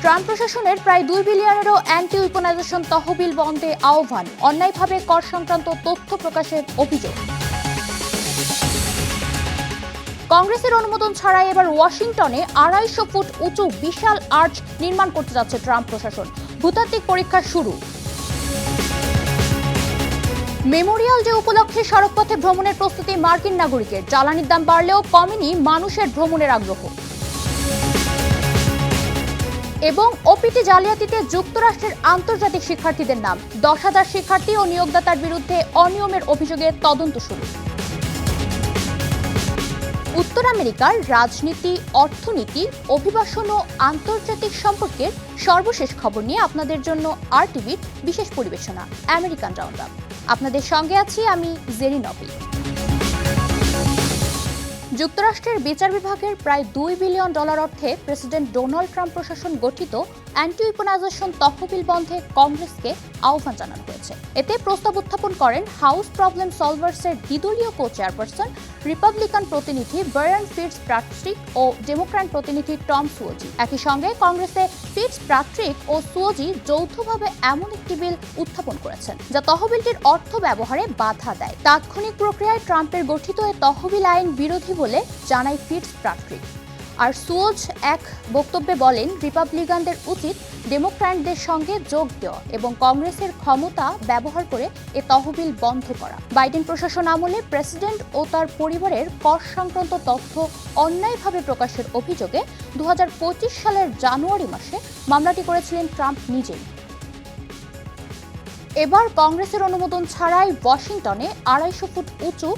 Trump প্রশাসনের প্রায় 2 বিলিয়নেরও anti উইপনাইজেশন তহবিল বন্ধে আহ্বান, অন্যায়ভাবে কর সংক্রান্ত তথ্য প্রকাশের অভিযোগ। কংগ্রেসের অনুমোদন ছাড়াই এবার ওয়াশিংটনে 250 ফুট উঁচু বিশাল আর্চ নির্মাণ করতে যাচ্ছে ট্রাম্প প্রশাসন। ভূতাত্ত্বিক পরীক্ষা শুরু। মেমোরিয়াল ডে উপলক্ষে সড়কপথে ভ্রমণের প্রস্তুতি মার্কিন নাগরিকের। জ্বালানির দাম বাড়লেও কমেনি মানুষের ভ্রমণের আগ্রহ। এবং ওপিটি জালিয়াতিতে যুক্তরাষ্ট্রের আন্তর্জাতিক শিক্ষার্থীদের নাম। 10,000 শিক্ষার্থী ও নিয়োগদাতার বিরুদ্ধে অনিয়মের অভিযোগে তদন্ত শুরু। উত্তর আমেরিকার রাজনীতি, অর্থনীতি, অভিবাসন ও আন্তর্জাতিক সম্পর্কের সর্বশেষ খবর নিয়ে আপনাদের জন্য আরটিভির বিশেষ পরিবেশনা আমেরিকান রাউন্ডআপ। আপনাদের সঙ্গে আছি আমি জেরিন নবী। যুক্তরাষ্ট্রের বিচার বিভাগের প্রায় $2 বিলিয়ন অর্থে প্রেসিডেন্ট ডোনাল্ড ট্রাম্প প্রশাসন গঠিত অ্যান্টি উইপনাইজেশন তহবিল বন্ধে কংগ্রেসকে আহ্বান জানানো হয়েছে। এতে প্রস্তাব উত্থাপন করেন হাউস প্রবলেম সলভার্সের দ্বিদলীয় কো চেয়ারপারসন রিপাবলিকান প্রতিনিধি ব্রায়ান ফিটজপ্যাট্রিক ও ডেমোক্র্যাট প্রতিনিধি টম সুওজি। একই সঙ্গে কংগ্রেসে ফিটজপ্যাট্রিক ও সুওজি যৌথভাবে এমন একটি বিল উত্থাপন করেছেন যা তহবিলটির অর্থ ব্যবহারে বাধা দেয়। তাৎক্ষণিক প্রক্রিয়ায় ট্রাম্পের গঠিত এ তহবিল আইন বিরোধী বলে জানায় ফিটজপ্যাট্রিক। আর সুওজ এক বক্তব্যে বলেন, রিপাবলিকানদের উচিত ডেমোক্র্যাটদের সঙ্গে যোগ দেওয়া এবং কংগ্রেসের ক্ষমতা ব্যবহার করে এ তহবিল বন্ধ করা। বাইডেন প্রশাসন আমলে প্রেসিডেন্ট ও তার পরিবারের কর সংক্রান্ত তথ্য অন্যায়ভাবে প্রকাশের অভিযোগে 2025 সালের জানুয়ারি মাসে মামলাটি করেছিলেন ট্রাম্প নিজেই। এবার কংগ্রেসের অনুমোদন ছাড়াই ওয়াশিংটনে 250 ফুট উঁচু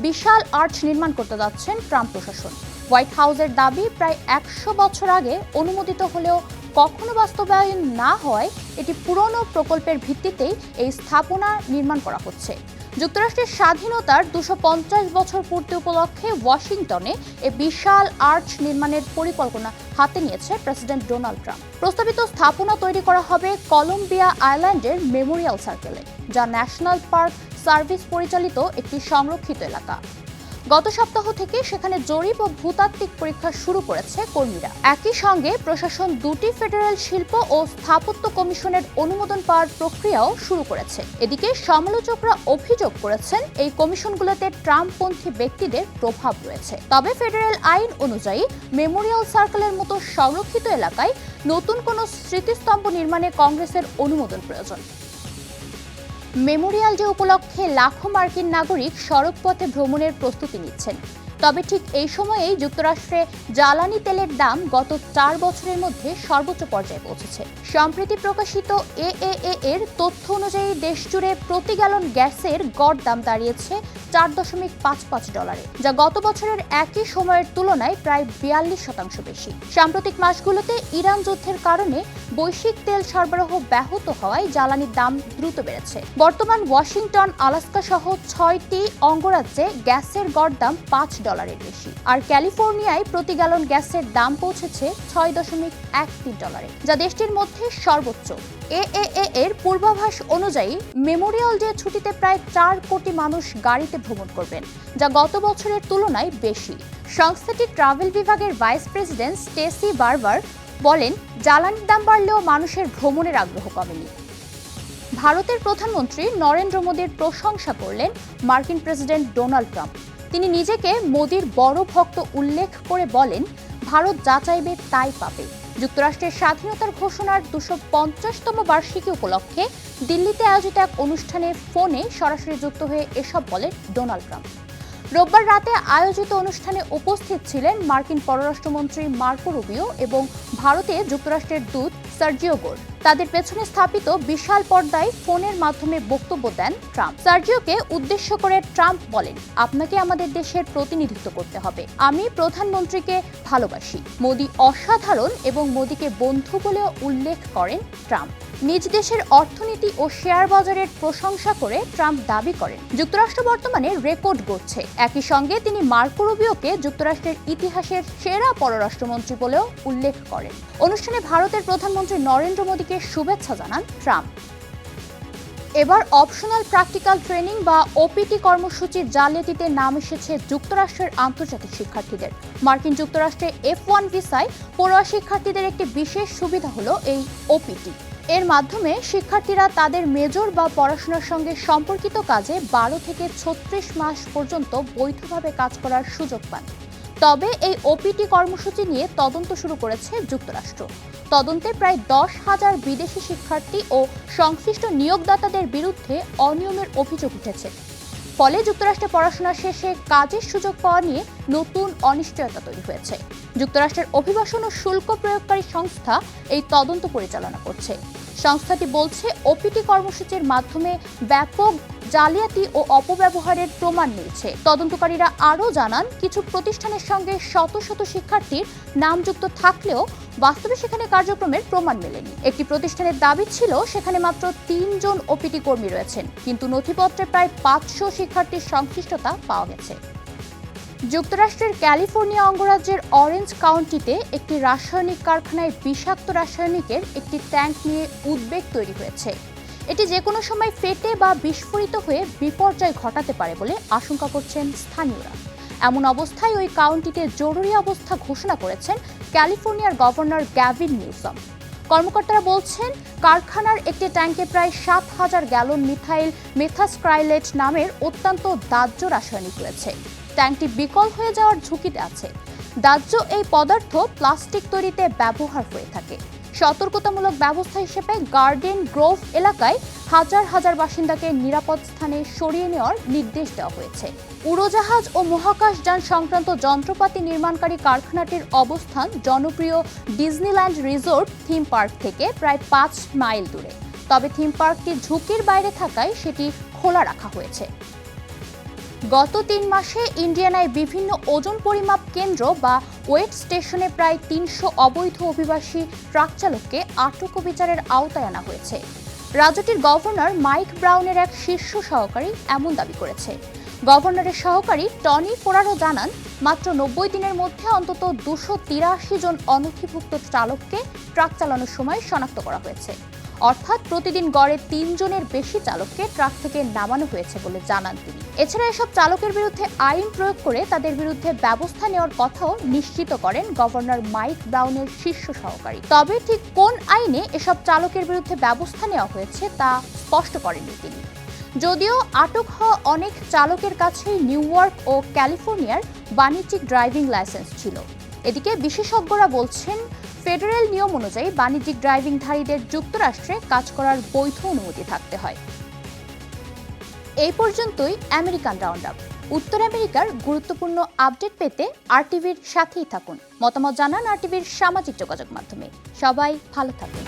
বিশাল আর্চ নির্মাণ করতে যাচ্ছেন ট্রাম্প প্রশাসন। হোয়াইট হাউসের দাবি, প্রায় 100 বছর আগে অনুমোদিত হলেও কখনো বাস্তবায়ন না হয় এটি পুরনো প্রকল্পের ভিত্তিতেই এই স্থাপনা নির্মাণ করা হচ্ছে। যুক্তরাষ্ট্রের স্বাধীনতার 250 বছর পূর্তি উপলক্ষে ওয়াশিংটনে এ বিশাল আর্চ নির্মাণের পরিকল্পনা হাতে নিয়েছে প্রেসিডেন্ট ডোনাল্ড ট্রাম্প। প্রস্তাবিত স্থাপনা তৈরি করা হবে কলম্বিয়া আইল্যান্ডের মেমোরিয়াল সার্কেলে, যা ন্যাশনাল পার্ক সার্ভিস পরিচালিত একটি সংরক্ষিত এলাকা। গত সপ্তাহ থেকে সেখানে জরিপ ও ভূতাত্ত্বিক পরীক্ষা শুরু করেছে কর্মীরা। একই সঙ্গে প্রশাসন 2টি ফেডারেল শিল্প ও স্থাপত্য কমিশনের অনুমোদন পাওয়ার প্রক্রিয়াও শুরু করেছে। এদিকে সমালোচকরা অভিযোগ করেছেন এই কমিশনগুলোতে ট্রাম্পপন্থী ব্যক্তিদের প্রভাব রয়েছে। তবে ফেডারেল আইন অনুযায়ী মেমোরিয়াল সার্কেলের মতো সংরক্ষিত এলাকায় নতুন কোনো স্মৃতিস্তম্ভ নির্মাণে কংগ্রেসের অনুমোদন প্রয়োজন। মেমোরিয়াল ডে উপলক্ষে লাখো মার্কিন নাগরিক সড়কপথে ভ্রমণের প্রস্তুতি নিচ্ছেন। তবে ঠিক এই সময়েই যুক্তরাষ্ট্রে জ্বালানি তেলের দাম গত 4 বছরের মধ্যে সর্বোচ্চ পর্যায়ে পৌঁছেছে। সম্প্রতি প্রকাশিত এএএ এর তথ্য অনুযায়ী দেশজুড়ে প্রতি গ্যালন গ্যাসের গড় দাম দাঁড়িয়েছে $4.55, যা গত বছরের একই সময়ের তুলনায় প্রায় 42% বেশি। সাম্প্রতিক মাসগুলোতে ইরান যুদ্ধের কারণে বৈশ্বিক তেল সরবরাহ ব্যাহত হওয়ায় জ্বালানির দাম দ্রুত বেড়েছে। বর্তমান ওয়াশিংটন, আলাস্কা সহ 6টি অঙ্গরাজ্যে গ্যাসের গড় দাম $5 বেশি। আর ক্যালিফোর্নিয়ায় প্রতি গ্যালন গ্যাসের দাম পৌঁছেছে $6.13, যা দেশটির মধ্যে সর্বোচ্চ। এএএ এর পূর্বাভাস অনুযায়ী মেমোরিয়াল ডে ছুটিতে প্রায় 4 কোটি মানুষ গাড়িতে ভ্রমণ করবেন, যা গত বছরের তুলনায় বেশি। সংস্থাটির ট্রাভেল বিভাগের ভাইস প্রেসিডেন্ট স্টেসি বারবার বলেন, জ্বালানির দাম বাড়লেও মানুষের ভ্রমণের আগ্রহ কমেনি। ভারতের প্রধানমন্ত্রী নরেন্দ্র মোদীর প্রশংসা করলেন মার্কিন প্রেসিডেন্ট ডোনাল্ড ট্রাম্প। তিনি নিজেকে মোদীর বড় ভক্ত উল্লেখ করে বলেন, ভারত যা চাইবে তাই পাবে। যুক্তরাষ্ট্রের স্বাধীনতার ঘোষণার 250তম বার্ষিকী উপলক্ষে দিল্লিতে আয়োজিত এক অনুষ্ঠানে ফোনে সরাসরি যুক্ত হয়ে এসব বলেন ডোনাল্ড ট্রাম্প। রোববার রাতে আয়োজিত অনুষ্ঠানে উপস্থিত ছিলেন মার্কিন পররাষ্ট্রমন্ত্রী মার্কো রুবিও এবং ভারতে যুক্তরাষ্ট্রের দূত সার্জিও গোর। তাদের পেছনে স্থাপিত বিশাল পর্দায় ফোনের মাধ্যমে বক্তব্য দেন ট্রাম্প। সার্জিওকে উদ্দেশ্য করে ট্রাম্প বলেন, আপনাকে আমাদের দেশের প্রতিনিধিত্ব করতে হবে। আমি প্রধানমন্ত্রীকে ভালোবাসি। মোদী অসাধারণ এবং মোদীকে বন্ধু বলেও উল্লেখ করেন ট্রাম্প। নিজ দেশের অর্থনীতি ও শেয়ার বাজারের প্রশংসা করে ট্রাম্প দাবি করেন, যুক্তরাষ্ট্র বর্তমানে রেকর্ড গড়ছে। একই সঙ্গে তিনি মার্কো রুবিওকে যুক্তরাষ্ট্রের ইতিহাসের সেরা পররাষ্ট্রমন্ত্রী বলেও উল্লেখ করেন। অনুষ্ঠানে ভারতের প্রধানমন্ত্রী নরেন্দ্র মোদীকে শুভেচ্ছা জানান ট্রাম্প। এবার অপশনাল প্র্যাকটিক্যাল ট্রেনিং বা ওপিটি কর্মসূচির জালিয়াতিতে নাম এসেছে যুক্তরাষ্ট্রের আন্তর্জাতিক শিক্ষার্থীদের। মার্কিন যুক্তরাষ্ট্রে F1 ভিসায় পড়ুয়া শিক্ষার্থীদের একটি বিশেষ সুবিধা হলো এই ওপিটি। এর মাধ্যমে শিক্ষার্থীরা তাদের মেজর বা পড়াশোনার সঙ্গে সম্পর্কিত কাজে 12 থেকে 36 মাস পর্যন্ত বৈধভাবে কাজ করার সুযোগ পান। তবে এই ওপিটি কর্মসূচি নিয়ে তদন্ত শুরু করেছে যুক্তরাষ্ট্র। তদন্তে প্রায় 10,000 বিদেশি শিক্ষার্থী ও সংশ্লিষ্ট নিয়োগদাতাদের বিরুদ্ধে অনিয়মের অভিযোগ উঠেছে। ফলে যুক্তরাষ্ট্রে পড়াশোনা শেষে কাজের সুযোগ পাওয়া নিয়ে নতুন অনিশ্চয়তা তৈরি হয়েছে। যুক্তরাষ্ট্রের অভিবাসন ও শুল্ক প্রয়োগকারী সংস্থা এই তদন্ত পরিচালনা করছে। সংস্থাটি বলছে, ওপিটি কর্মসূচির মাধ্যমে ব্যাপক জালিয়াতি ও অপব্যবহারের প্রমাণ মিলছে। তদন্তকারীরা আরও জানান, কিছু প্রতিষ্ঠানের সঙ্গে শত শত শিক্ষার্থীর নাম যুক্ত থাকলেও বাস্তবে সেখানে কার্যক্রমের প্রমাণ মেলেনি। একটি প্রতিষ্ঠানের দাবি ছিল সেখানে মাত্র 3 জন ওপিটি কর্মী রয়েছেন, কিন্তু নথিপত্রে প্রায় 500 শিক্ষার্থীর সংশ্লিষ্টতা পাওয়া গেছে। যুক্তরাষ্ট্রের ক্যালিফোর্নিয়া অঙ্গরাজ্যের অরেঞ্জ কাউন্টিতে একটি রাসায়নিক কারখানায় বিষাক্ত রাসায়নিকের একটি ট্যাঙ্ক নিয়ে উদ্বেগ তৈরি হয়েছে। এটি যে কোনো সময় ফেটে বা বিস্ফোরিত হয়ে বিপর্যয় ঘটাতে পারে বলে আশঙ্কা করছেন স্থানীয়রা। এমন অবস্থায় ওই কাউন্টিতে জরুরি অবস্থা ঘোষণা করেছেন ক্যালিফোর্নিয়ার গভর্নর গ্যাভিন নিউসম। কর্মকর্তারা বলছেন, কারখানার একটি ট্যাঙ্কে প্রায় 7,000 গ্যালন মিথাইল মেথাস্ক্রাইলেট নামের অত্যন্ত দাহ্য রাসায়নিক রয়েছে। ট্যাঙ্কটি বিকল হয়ে যাওয়ার ঝুঁকিতে আছে। দাহ্য এই পদার্থ প্লাস্টিক তৈরিতে ব্যবহার হয়ে থাকে। সতর্কতামূলক ব্যবস্থা হিসেবে গার্ডেন গ্রোভ এলাকায় হাজার হাজার বাসিন্দাকে নিরাপদ স্থানে সরিয়ে নেওয়ার নির্দেশ দেওয়া হয়েছে। উড়োজাহাজ ও মহাকাশযান সংক্রান্ত যন্ত্রপাতি নির্মাণকারী কারখানাটির অবস্থান জনপ্রিয় ডিজনিল্যান্ড রিসোর্ট থিম পার্ক থেকে প্রায় 5 মাইল দূরে। তবে থিম পার্কটি ঝুঁকির বাইরে থাকায় সেটি খোলা রাখা হয়েছে। গত 3 মাসে ইন্ডিয়ানায় বিভিন্ন ওজন পরিমাপ কেন্দ্র বা ওয়েট স্টেশনে প্রায় 300 অবৈধ অভিবাসী ট্রাক চালককে আটক ও বিচারের আওতায় আনা হয়েছে। রাজ্যটির গভর্নর মাইক ব্রাউনের এক শীর্ষ সহকারী এমন দাবি করেছে। গভর্নরের সহকারী টনি ফোরারো জানান, মাত্র 90 দিনের মধ্যে অন্তত 283 জন অনথিভুক্ত চালককে ট্রাক চালানোর সময় শনাক্ত করা হয়েছে। অর্থাৎ প্রতিদিন গড়ে 3 জনের বেশি চালককে ট্রাক থেকে নামানো হয়েছে বলে জানান তিনি। এছাড়া এসব চালকের বিরুদ্ধে আইন প্রয়োগ করে তাদের বিরুদ্ধে ব্যবস্থা নেওয়ার কথাও নিশ্চিত করেন গভর্নর মাইক ব্রাউনের শীর্ষ সহকারী। তবে ঠিক কোন আইনে এসব চালকের বিরুদ্ধে ব্যবস্থা নেওয়া হয়েছে তা স্পষ্ট করেননি তিনি। যদিও আটক হওয়া অনেক চালকের কাছেই নিউ ইয়র্ক ও ক্যালিফোর্নিয়ার বাণিজ্যিক ড্রাইভিং লাইসেন্স ছিল। এদিকে বিশেষজ্ঞরা বলছেন, ফেডারেল নিয়ম অনুযায়ী বাণিজ্যিক ড্রাইভিংধারীদের যুক্তরাষ্ট্রে কাজ করার বৈধ অনুমতি থাকতে হয়। এই পর্যন্তই আমেরিকান রাউন্ডআপ। উত্তর আমেরিকার গুরুত্বপূর্ণ আপডেট পেতে আরটিভির সাথেই থাকুন। মতামত জানান আরটিভির সামাজিক যোগাযোগ মাধ্যমে। সবাই ভালো থাকুন।